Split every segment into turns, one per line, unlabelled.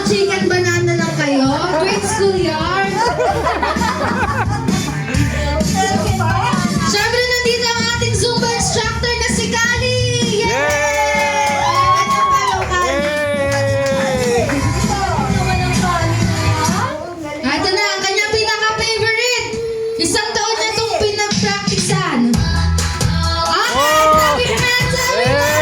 chicken banana lang kayo? Grade school yarn? Siyempre, nandito ang ating Zumba instructor na si Kali! Yay! Ano pa yung Kali? Ito na, ang kanyang pinaka-favorite. Isang taon na itong pinag-practicean. Sabi na! Sabi na!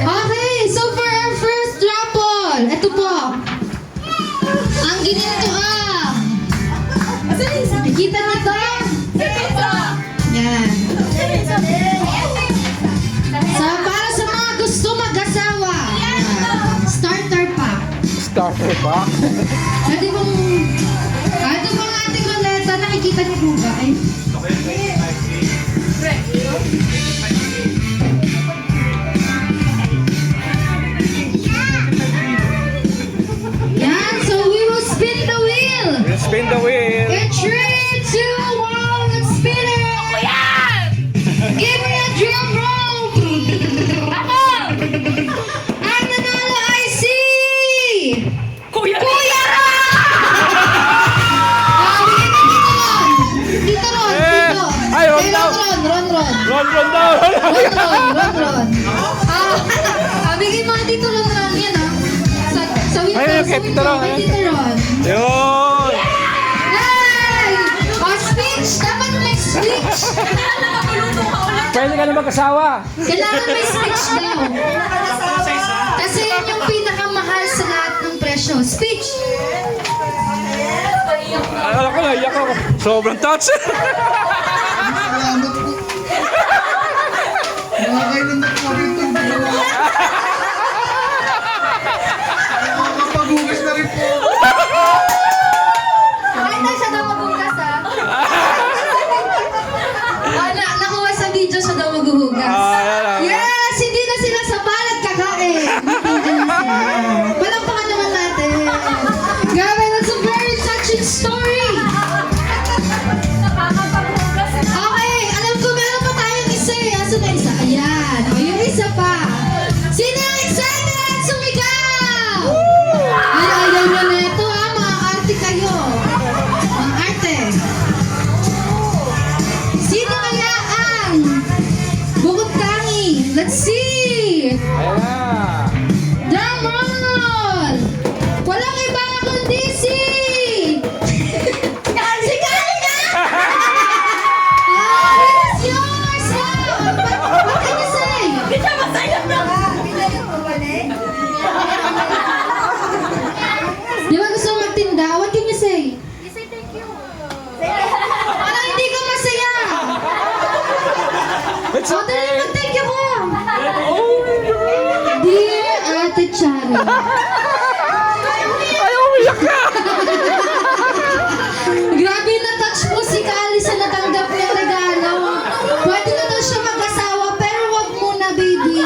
Okay, so for our first raffle, ito po. Ang ginito nakikita niyo to? Yan. So, para sa mga gusto mag-asawa, starter pack.
Starter pack?
Ito pong ating maleta, nakikita niyo po ba?
Spin the wheel.
In 3, 2, 1, let's spin it! Ako yan! Give me a drum roll! Ako! Ang nanalo ay si... Kuya Ron! Bigyan na dito Ron! Dito!
Ay, Ron daw!
Ron
daw!
Ron! Bigyan mo dito Ron yan Sa window,
kay Tito Ron.
Kay Tito Ron.
Yun!
Dapat may speech.
Pwede ka na mag-asawa.
Kailangan may speech daw. Kasi yan yung pinakamahal sa lahat ng presyo. Speech.
Alam ko na, iyak ako. Sobrang touch.
Nakakailan na po rin itong dalawa. Nakakapagugas na rin po.
Kahit na siya daw maghugas nakuha sa video siya daw maghuhugas. Yes! Hindi na sila sa balat kakain. Palampakan naman natin. Grabe, that's a very touching story. Okay, alam ko meron pa tayong isa eh. Aso na isa? Ayan. O, yung isa pa. Sino yung excited? Sumigaw! Ay, ayaw nyo na ito ha. Mga arte kayo. Mga arte. Sino kaya ang bukod tangi? Let's see!
Ayan na.
Drum roll! Walang iba kundi si... Si Kali na! It's yours! What can you say? Di ba gusto mo magtinda? What can you say? Parang hindi ka masaya!
It's
O, dali
okay.
mag-thank you ko! Dear Ate Charo,
Ay, umiyak ka.
grabe na touch mo si Kali sa natanggap niyang regalo. Pwede na daw siya mag-asawa pero wag muna, baby.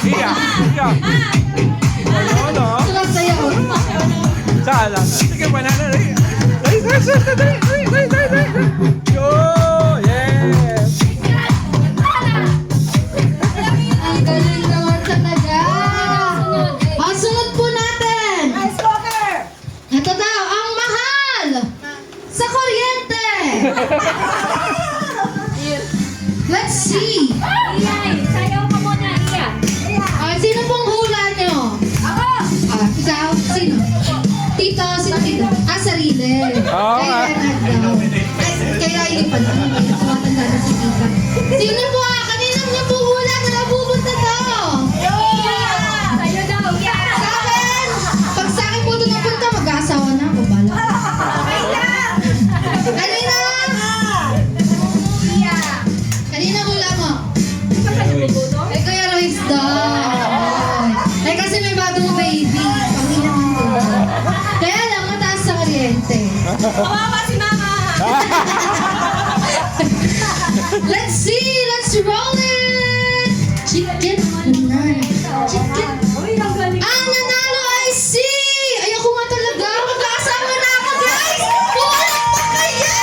Iya. Ano?
Sumasayaw.
Saan? Sige, banana. Dali. Yo! Yes!
Ang galing naman talaga. Ang sunod po natin. Ito daw, ang mahal sa kuryente. Let's see.
Sayaw ka muna, Iya.
Sino pong hula nyo?
Ako!
Ikaw? Sino? Tito, sino tito? Sarili.
Oo nga.
Kaya hindi pa lang. Tumatanda na si tita. Sino po Kaninang niyo po hula na napupunta to?
Iya! Sayo daw, Iya!
Sa akin! Pag sa akin po ito napunta, mag-aasawa na ako. Bala.
Okay lang!
Kanina!
Iya!
Kanina hula mo?
Ikaw ka nabubuto?
Eh, Kuya Royce daw. Eh, kasi may bagong baby. Pangina mo. Kaya lang, mataas sa kuryente.
Kawawa si Mama!
Let's see! Let's roll it! Chicken. Chicken.
Uy, ang galing!
Ang nanalo ay si... Ayoko nga talaga. Magkakasama na ako, guys! Puwalan pa kayo!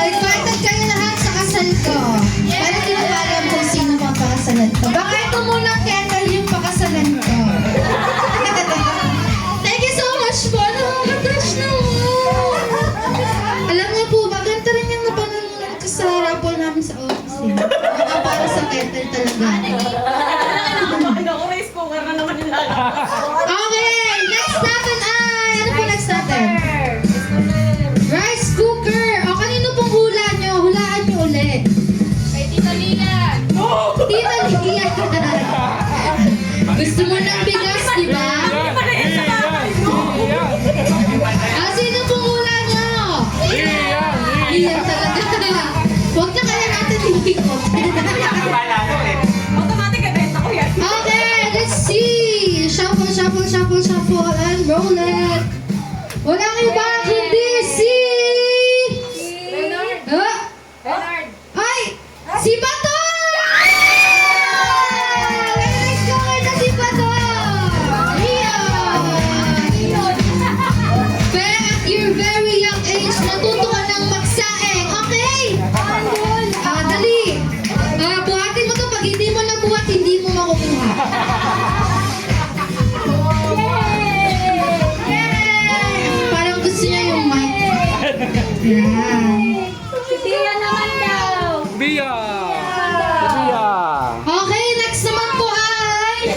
Invited kayo lahat sa kasal ko. Pero di ko alam kung sino papakasalan ko. Baka ito muna Kendall yung pakasalan ko. Thank you so much po. Nakakatash naman. Alam niyo po, maganda rin yung napanood ko sa rapol namin sa office. Para sa Kendall talaga.
Ako, rice cooker na naman nila.
Okay, next natin ay... Ano po next natin? Rice cooker. O, kanino pong hula nyo? Hulaan nyo ulit.
Kay Tita Lia!
Tita Lia. Gusto mo ng bigas, di ba? Sino pong hula nyo? Lia talaga. Huwag na kaya natin ikot.
Automatic event ako yan.
Okay, let's see. Shuffle, shuffle, shuffle, shuffle, and roll it. Walang iba kundi si...
Leonard!
Ah!
Leonard!
Ay! Si Bato! Let's go na si Bato! Yeah! Pero at your very young age, natuto ka ng magsaing, okay? Dali! Buhatin mo to. Pag hindi mo nabuhat, hindi mo makukuha. Parang gusto niya yung mic. Yan.
Si Tia naman daw!
Bia!
Okay, next naman po ay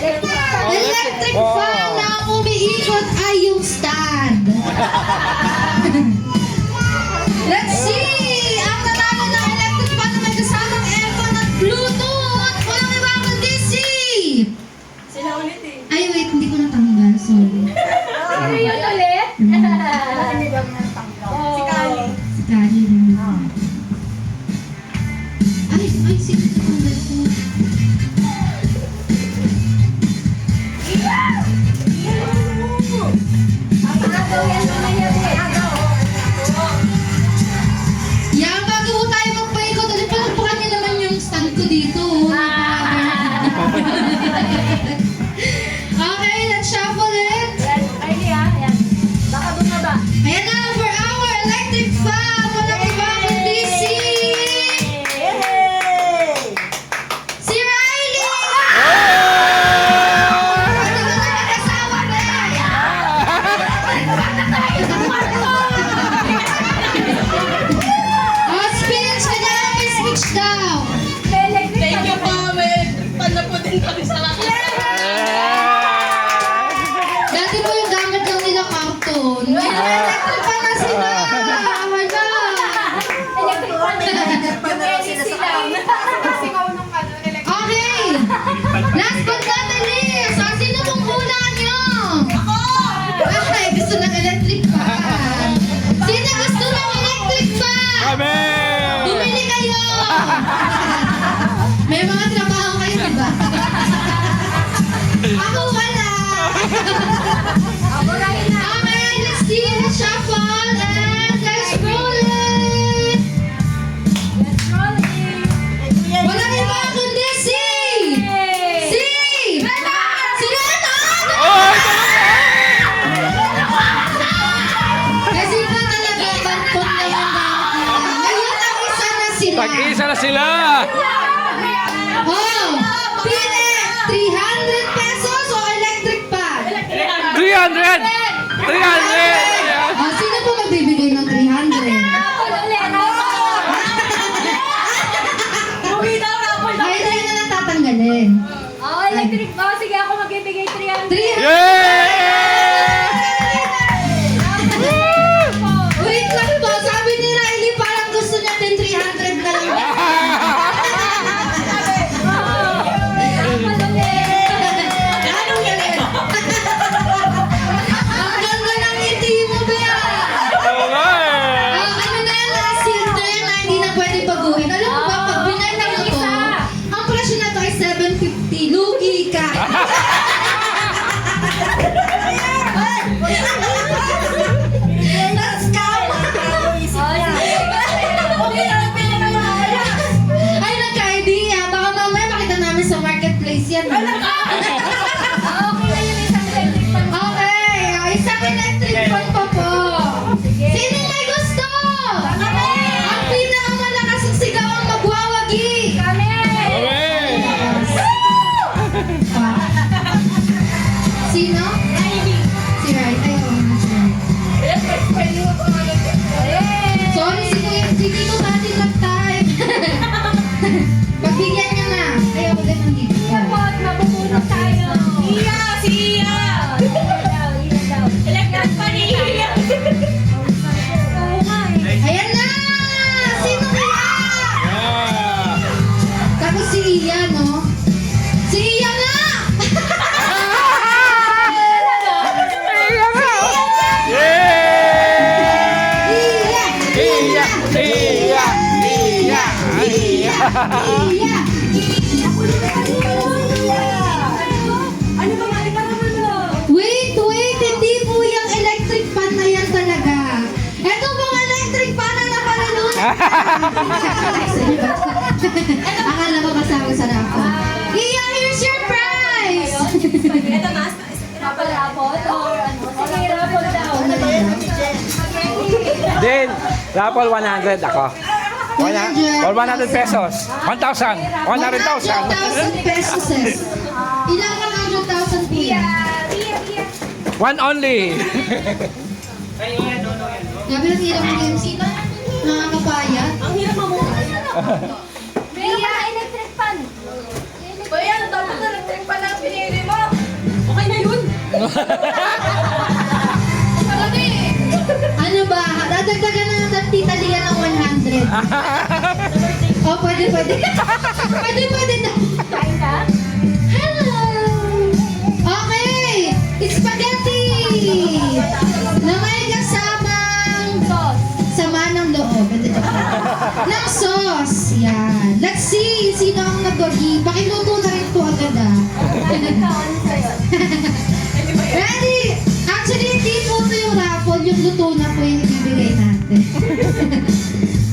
electric fan na ang umiikot ay yung stand. Let's see! Ang nanalo ng electric fan na may kasamang aircon at Bluetooth! Walang iba kundi si...
Sila ulit eh.
Ay, wait, hindi ko natanggal. Sorry.
Sino yun ulit? Si Kali.
Si Kali naman. Ay, sino natanggal ko?
Agaw yan naman yan eh.
Yan, bago po tayo magpaikot, ulit palagpakan niyo naman yung stand ko dito. Okay, let's shuffle it.
Yan, Kylie ah. Yan. Baka doon na ba?
Ayan na, for our electric fan, walang iba kundi si... Si Riley! Ano ba na nakasawa na? Oh, speech! Kailangan may speech daw.
Thank you po. May panapo din kami sa
Dati po yung gamit lang nila cartoon. Ngayon, electric fan na sila. Oh my God! Okay! Last but not the least, sino pong hula nyo? Okay, gusto ng electric fan. Sino gusto ng electric fan?
Kami!
Bumili kayo! May mga trabaho kayo, di ba? Oh! Pili! 300 pesos o electric fan?
300! 300!
Oh, sino po magbibigay ng 300? Ay, hindi na lang tatanggalin.
Electric. Oh, sige, ako magbibigay 300.
300!
Yeah!
Wait lang po, sabi ni Riley parang gusto niya din 300 na lang. Ang ganda ng ngiti mo, Bea!
Oo nga eh.
Ano na yan, last year na yan na hindi na pwede baguhin. Alam mo ba, pag binenta mo to, ang presyo na to ay 750. Lugi ka! Ay, nagka-idea. Baka mamaya makita namin sa marketplace yan. Okay, isang electric fan pa po. Sino may gusto? Ang pinakamalakas ang sigaw ang magwawagi. Sino? Si Rai. Ay, oo nga si Rai. Sorry, si Tito Tati nag-type. Pagbigyan niya na. Ayaw ko din ng dito. Ayan na! Sino kaya? Tapos si Iya, no? Si Iya nga!
Yeah!
Iya!
Iya! Iya! Iya!
Iya! Wait! Hindi po yung electric fan na yan talaga. Ito pong electric fan na nakalulunod. Akala ko kasama sa rapo. Iya, here's your prize!
Then, raffle 100 ako. 100 or 100 pesos. 1,000. 100,000.
100,000 pesos eh. Ilang 100,000 po yan?
One only.
Grabe lang hirap ng MC. Nakakapayat.
Ang hirap mamuhay.
Electric fan.
Bayan, dapat na electric pa lang pinili mo. Okay na yun. Talaga eh.
Ano ba? Dadagdagan na ng Tita Lia ng 100. Oh, pwede. Pwede na.
Kain ka?
Hello! Okay! Spaghetti! Na may kasamang sama ng loob. Ng sauce. Yan. Let's see sino ang nag-gogi. Pakiluto na rin po agad ah. Ready? Actually, hindi po ito yung raffle. Yung luto na po yung ibibigay natin.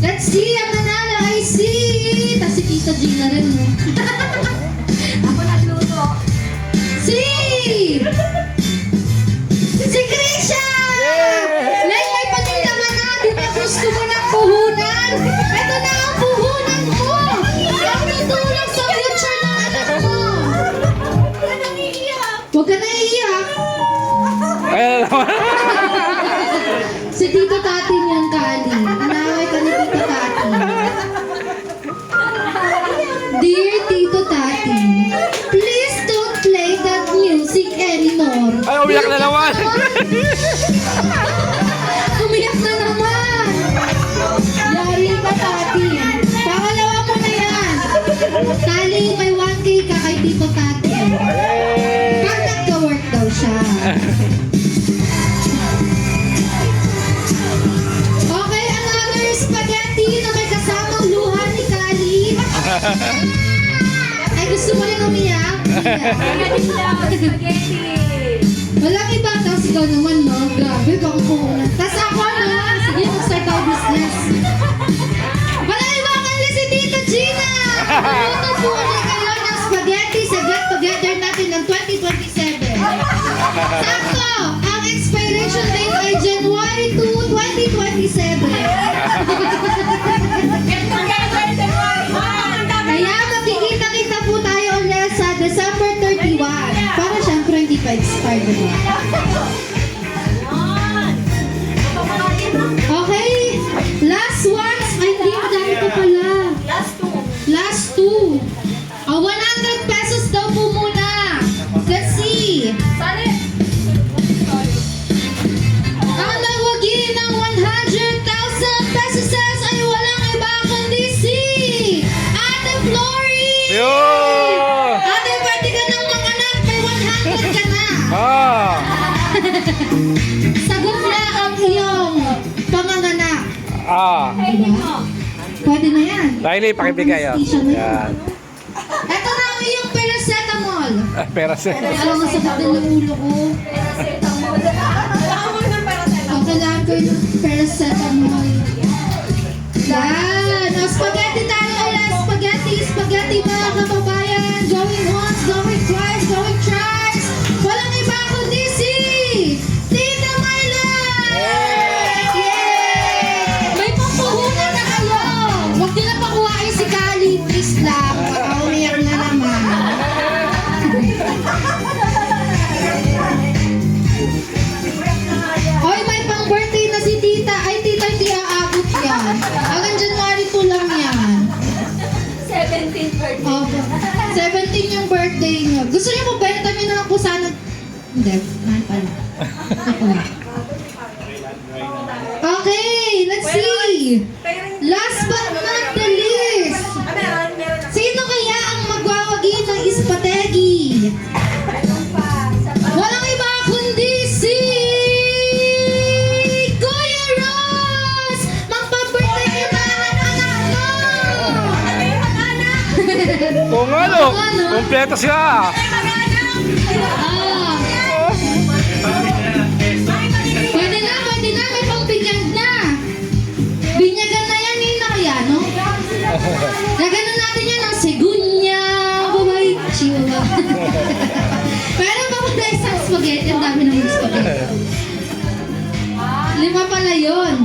Let's see. Ang nanalo ay si... Tapos si Tita Gina rin. No?
Ako nagluto.
Si Christian! Like, may paninda ka na. Di ba gusto mo ng puhunan? Ito na ang puhunan mo! Ang tutulong sa future ng anak mo! Huwag ka na iiyak. Si Tito Tati niyan, Kali. Inaway ka ni Tito Tati. Dear Tito Tati, please don't play that music anymore.
Ay, umiyak na naman.
Umiyak na naman. Yari ka, Tati. Pangalawa mo na yan. Tali, may 1K ka kay Tito Tati. Pag nagka-work daw siya. Okay, another spaghetti na may kasamang luha ni Kali. Ay, gusto mo rin umiyak?
Spaghetti.
Walang iba, tapos ikaw naman, no? Grabe, baka puhunan. Tapos ako, no? Sige, mag-start ako business. Walang iba, kaya si Tita Gina! Luto po ulit kayo ng spaghetti sa get together natin ng 2027. Sakto! Ang expiration date ay January 2, 2027.
Get together, January 1.
expired na ba? Okay, last ones. Ay, hindi, madami pa pala. Last two. 100 pesos daw po muna. Let's see. Ang nagwagi ng 100,000 pesos ay walang iba kundi si Ate Flory!
Yun!
Ate, pwede ka nang manganak. May 100 ka na.
Ah!
Sagot na ang iyong panganganak.
Ah!
Diba? Pwede na yan.
Riley, pakibigay. Oh.
Station na yan.
Yan.
Ito na ang iyong paracetamol.
Pera sa...
Alam mo, sakit din ng ulo ko. Ang kailangan ko yung paracetamol. Yan. O, spaghetti tayo. Ayan, spaghetti. Spaghetti mga kababayan. Going once, going twice, going thrice. Walang iba kundi si Tita Myla! Yay! May pampuhunan na kayo. Huwag nyo na pakuhain si Kali. Please lang. Baka umiyak na naman. Hoy, may pang birthday na si Tita. Ay, Tita, hindi aabot yan. Hanggang January 2 lang yan.
17th birthday.
Opo. 17 yung birthday niyo. Gusto niyo po benta niyo na lang po sana. Hindi, mahal pala. Ako lang. Okay, let's see. Last but not the least. Sino kaya ang magwawagi ng ispategi? Walang iba kundi si Kuya Ross! Magpa-birthday ka na ang anak mo!
Kung ano,
Kung ano?
kompleto siya.
Ah. Pwede na, may pangbinyag na. Binyagan na yan, Nina, kaya, no? Gaganon natin yan ang segunya, babay, chihuahua. Pero bakit na isang spaghetti? Ang dami naman spaghetti. 5 pala yun.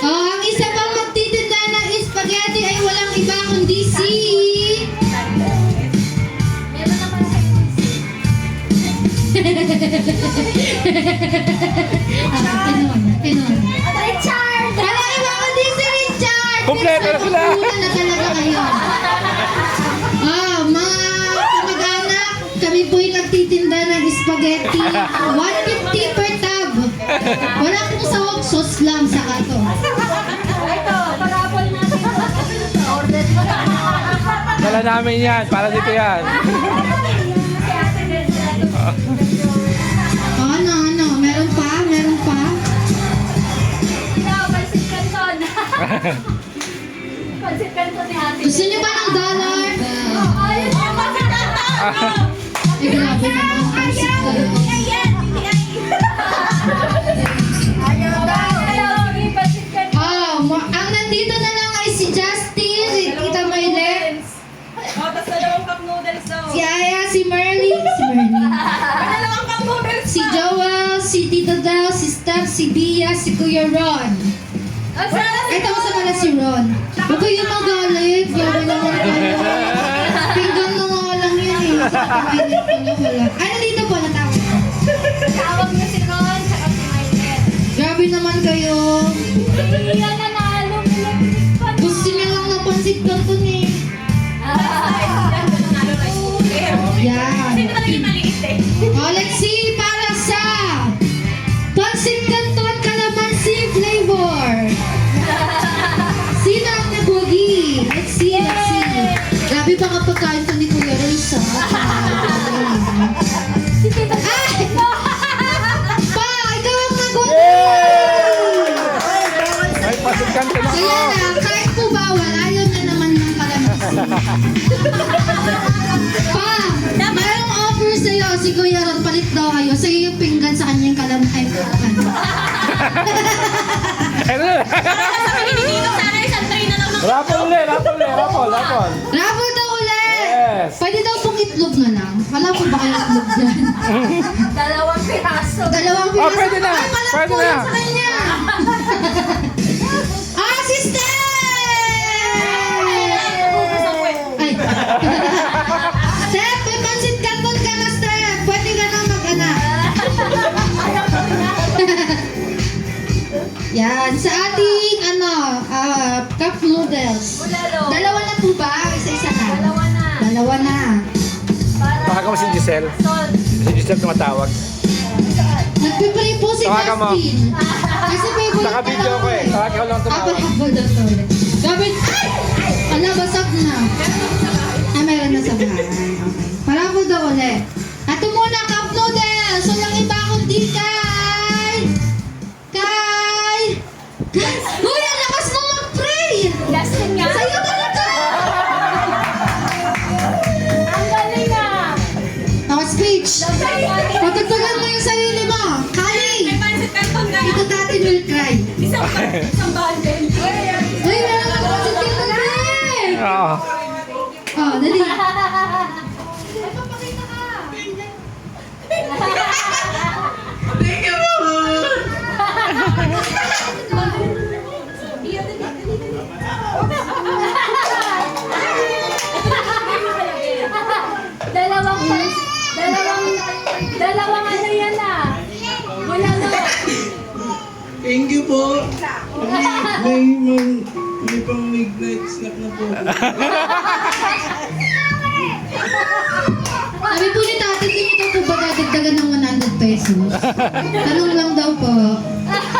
Oh, ang isa pang magtitinda ng spaghetti ay walang iba kundi si...
Meron naman sa
Pinon.
Richard!
Walang iba kundi si Richard!
Kompleto na sila.
Pinagsasabunan na talaga kayo. Mga kamag-anak, kami po'y nagtitinda ng spaghetti. 150 per tab. Wala pong sawag, sauce lang sa kato.
Ito, pag-apple natin. Order mo na.
Dala namin yan. Para dito yan.
Si Ate Delta.
Ano? Meron pa?
Ikaw, Pansit Canton. Pansit Canton ni Ate.
Gusto niyo ba ng dollar?
Ayun yung Pansit Canton!
Eh, grabe naman. Pansit ka lang. Ang nandito na lang ay si Justin, si Tita Maylene,
Tapos dalawang cup noodles daw.
si Aya, si Merly,
Dalawang cup noodles
si Joel, si Tito Del, si Steph, si Bia, si Kuya Ron. Ito ko sa pala si Ron. Huwag kayo magalit. Grabe naman kayo. Pinggan na nga lang yun eh. Mainit ko na wala. Ay, nandito po, natawag ko.
Tawag niyo si Ron, saka si Maylene.
Grabe naman kayo.
Iya na nalo, electric fan.
Gusto niya lang ng pansit kanton eh. Yan. Oh, let's see para sa pansit kanton calamansi flavor. Sino ang nagwagi? Let's see. Grabe ba kapag kain to ni Kuya Royce, ha?
Si Tita
Ay!
no.
Pa! Ikaw ang nagwagi!
Ay, pasit na
Kaya na, kahit po bawal, ayaw niya naman ng calamansi. Pa! Mayroong offer sa'yo. Si Kuya Ron, palit daw kayo. Sa'yo yung pinggan sa kanyang calamansi.
Ano? Rapol ulit.
Raffle daw ulit!
Yes.
Pwede daw pong itlog na lang. Wala po ba kayong itlog dyan?
Dalawang piraso.
Dalawang
Oh,
piraso.
pwede na.
Ay, malak
Pwede
po
na.
yun sa kanya. Si Steph! Ay. Steph, may pansit kanton ka na, Steph. Pwede ka dalawa na.
Tawagan mo si Giselle. Si Giselle tumatawag.
Nagpipray po si
Tawagan mo.
Justin. Kasi favorite
Naka-video ko eh. Tawagan ko lang tumawag.
Habol daw to ulit. Gabit! Ala, basag na. Meron na sa bahay. Okay. Parabol daw ulit. Ito muna, cup noodles. Walang iba kundi kay... Uy, ang lakas mo mag-pray!
Justin nga.
Sa'yo talaga!
Ang galing nga.
Speech. Patagtagan mo yung sarili mo. Kali! Ito dati will cry.
Isang bundle.
Uy, meron ka pa si
Oo.
Oh, dali.
Dalawang ano yan ah. Wala na.
Thank you po. May pang midnight snack na po.
Sabi po ni Tati, hindi niyo daw po ba dadagdagan ng 100 pesos? Tanong lang daw po.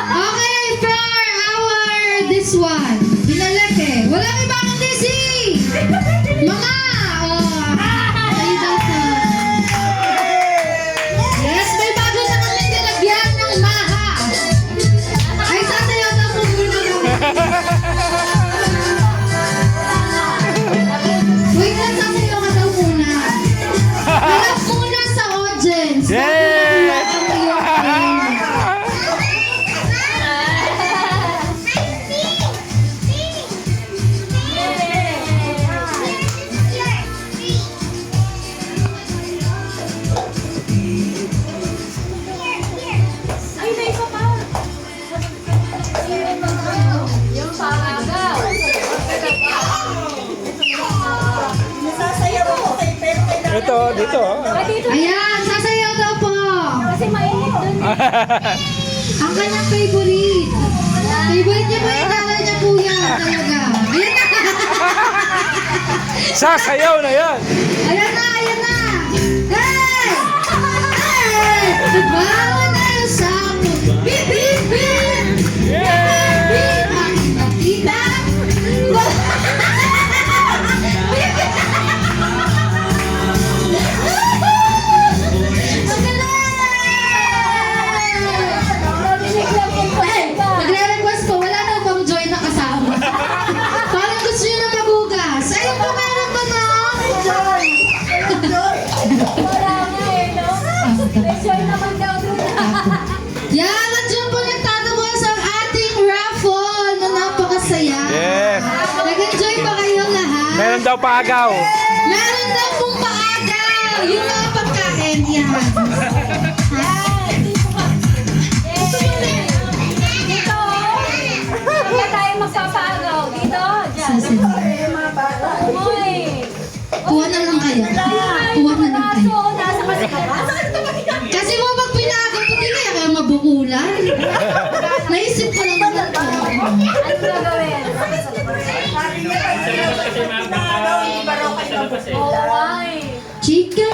Okay, for our this one. Binalik eh. Walang iba kundi si Mama! Oh, kayo daw po. Yes, may bago na kami nilagyan ng maha. Ay, sasayaw daw po muna kami. Wait lang, sasayaw ka daw muna. Harap muna sa audience.
Yay!
Ay, may isa pa. Yung pangagaw.
Ito, dito.
Ah, dito.
Ayan, sasayaw daw po.
Kasi mainit dun.
Ang kanyang favorite. Favorite niya po yung nanay niya po yan. Talaga. Ayan na.
Sasayaw na yan.
Ayan na, ayan na. Hey! Hey! Bawa na yung sapo. Bip, bip, bip.
Yeah!
Bip, ang nakita. Bip, bip. Ang galing! Hey, nagre-request ko, wala na bang joy na kasama? Parang gusto nyo na magugas. Ayun po, meron ba na?
Wala nga eh, no? Pressure naman daw dun.
Yan, nandiyan po nagtatapos ang ating raffle na napakasaya.
Yes.
Nag-enjoy ba kayo lahat?
Meron daw paagaw.
Meron daw pong paagaw. Yung mga pagkain, yan.
Dito, hindi tayo magpapagaw. Dito, dyan.
Sasayaw.
Uy.
Kuha na lang kayo. Kuha na lang kayo.
Kaso, nasa kasi.
Kasi mo pag pinagaw, hindi kaya kayo mabukulan. Naisip ko lang naman po.
Ano gagawin? Oo, ay.
Chicken